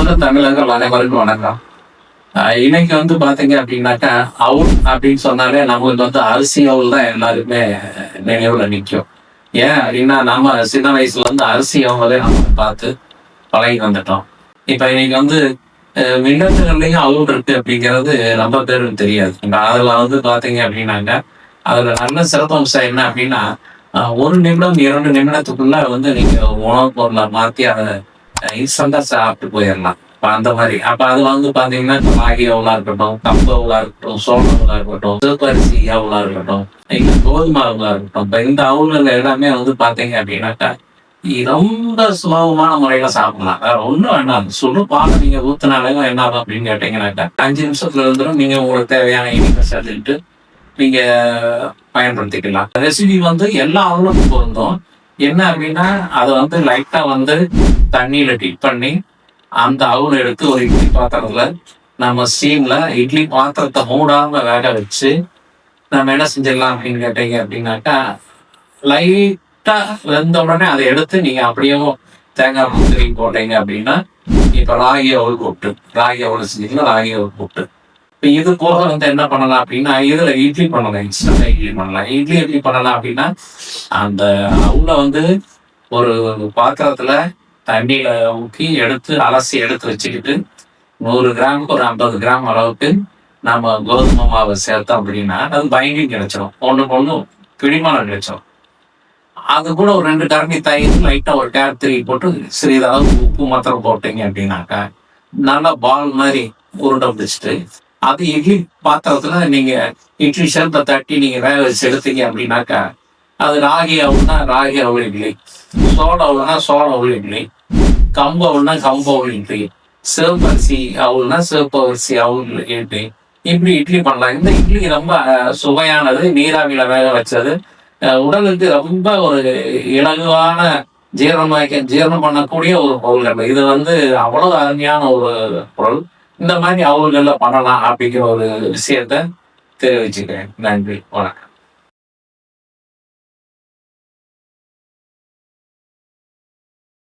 அன்பார்ந்த தமிழர்கள் அனைவருக்கும் வணக்கம். இன்னைக்கு வந்து பாத்தீங்க அப்படின்னாக்கா, அவுல் அப்படின்னு சொன்னாலே நம்மளுக்கு வந்து அரிசி அவுல் தான் எல்லாருக்குமே நினைவுல நிக்கும். ஏன் அப்படின்னா, நாம சின்ன வயசுல இருந்து அரிசி அவுலே நம்ம பார்த்து பழகி வந்துட்டோம். இப்ப இன்னைக்கு வந்து விலங்குகள்லயும் அவுல் இருக்கு அப்படிங்கிறது ரொம்ப பேருக்கு தெரியாது. அதுல வந்து பாத்தீங்க அப்படின்னாக்க, அதுல நல்ல சிறப்பம்சம் என்ன அப்படின்னா, 1 நிமிடம், 2 நிமிடத்துக்குள்ள வந்து நீங்க உணவு பொருள மாத்தி அத இன்ஸ்டன்டா சாப்பிட்டு போயிரலாம். இப்ப அந்த மாரி. அப்ப அதுல வந்து பாத்தீங்கன்னா, இப்ப ராகி அவுலா இருக்கட்டும், கம்பு அவுலா இருக்கட்டும், சோள அவுலா இருக்கட்டும், சிவப்பரிசி அவுலா இருக்கட்டும், இல்ல கோதுமை அவுலா இருக்கட்டும். இப்ப இந்த அவுல்கள் எல்லாமே வந்து பாத்தீங்க அப்படின்னாக்கா, ரொம்ப சுலபமான முறையில சாப்பிடலாம். வேற ஒண்ணும் வேண்டாம். சுடு பால நீங்க ஊத்துனாலே என்ன ஆகும் அப்படின்னு கேட்டீங்கன்னாக்கா, 5 நிமிஷத்துல இருந்துரும். நீங்க உங்களுக்கு தேவையான இனிப்ப சேர்த்துக்கிட்டு நீங்க பயன்படுத்திக்கலாம். ரெசிபி வந்து எல்லா அவுலுக்கும் பொருந்தும். என்ன அப்படின்னா, அத வந்து லைட்டா வந்து தண்ணீல டிப் பண்ணி, அந்த அவுல எடுத்து ஒரு இட்லி பாத்திரத்துல நம்ம ஸ்டீம்ல இட்லி பாத்திரத்த மூடாம வேக வச்சு, நம்ம என்ன செஞ்சிடலாம் அப்படின்னு கேட்டீங்க அப்படின்னாக்கா, லைட்டா வெந்த உடனே அத எடுத்து நீங்க அப்படியே தேங்காய் முந்திரி போட்டீங்க அப்படின்னா, இப்ப ராகி அவுல் கூப்ட்டு, ராகி அவுல் செஞ்சீங்கன்னா ராகி அவுல் கூப்ட்டு. இப்ப இது போக வந்து என்ன பண்ணலாம் அப்படின்னா, இதுல இட்லி பண்ணலாம். இன்ஸ்டன்டா இட்லி பண்ணலாம். இட்லி எப்படி பண்ணலாம் அப்படின்னா, அந்த அவுல வந்து ஒரு பாத்திரத்துல தண்ணீல ஊத்தி எடுத்து அலசி எடுத்து வச்சுக்கிட்டு 100 கிராமுக்கு ஒரு 50 கிராம் அளவுக்கு நம்ம கோதுமை மாவை சேர்த்தோம் அப்படின்னா அது பைண்டிங் கிடைச்சிடும். ஒண்ணுக்கு ஒண்ணு பிடிமானம் கிடைச்சிடும். அது கூட ஒரு 2 கரண்டி தயிர், லைட்டா ஒரு கேரட் திருவி போட்டு சிறிதளவு உப்பு மாத்திரம் போட்டீங்க அப்படின்னாக்கா நல்லா பால் மாதிரி உருண்டை பிடிச்சிட்டு அது இட்லி பாத்திரத்துல நீங்க இட்லி ஷேப்ல தட்டி நீங்க வேக வச்சு எடுத்தீங்க அப்படின்னாக்கா அது ராகி அவுள்னா ராகி அவுள் இட்லி, சோள அவுள்னா சோள அவுள் இட்லி, கம்பு அவுள்னா கம்பு அவுள் இட்லி, சிவப்பரிசி அவுள்னா சிவப்பு அரிசி அவுள் இட்லி. இப்படி இட்லி பண்ணலாம். இந்த இட்லி ரொம்ப சுவையானது, நீராவியில வேக வச்சது. உடலுக்கு ரொம்ப ஒரு இலகுவான ஜீரணம் பண்ணக்கூடிய ஒரு பொருள்கள். இது வந்து அவ்வளவு அருமையான ஒரு பொருள். இந்த மாதிரி அவுள்கள்ல பண்ணலாம் அப்படிங்கிற ஒரு விஷயத்த தெரிவிச்சுக்கிறேன். நன்றி, வணக்கம்.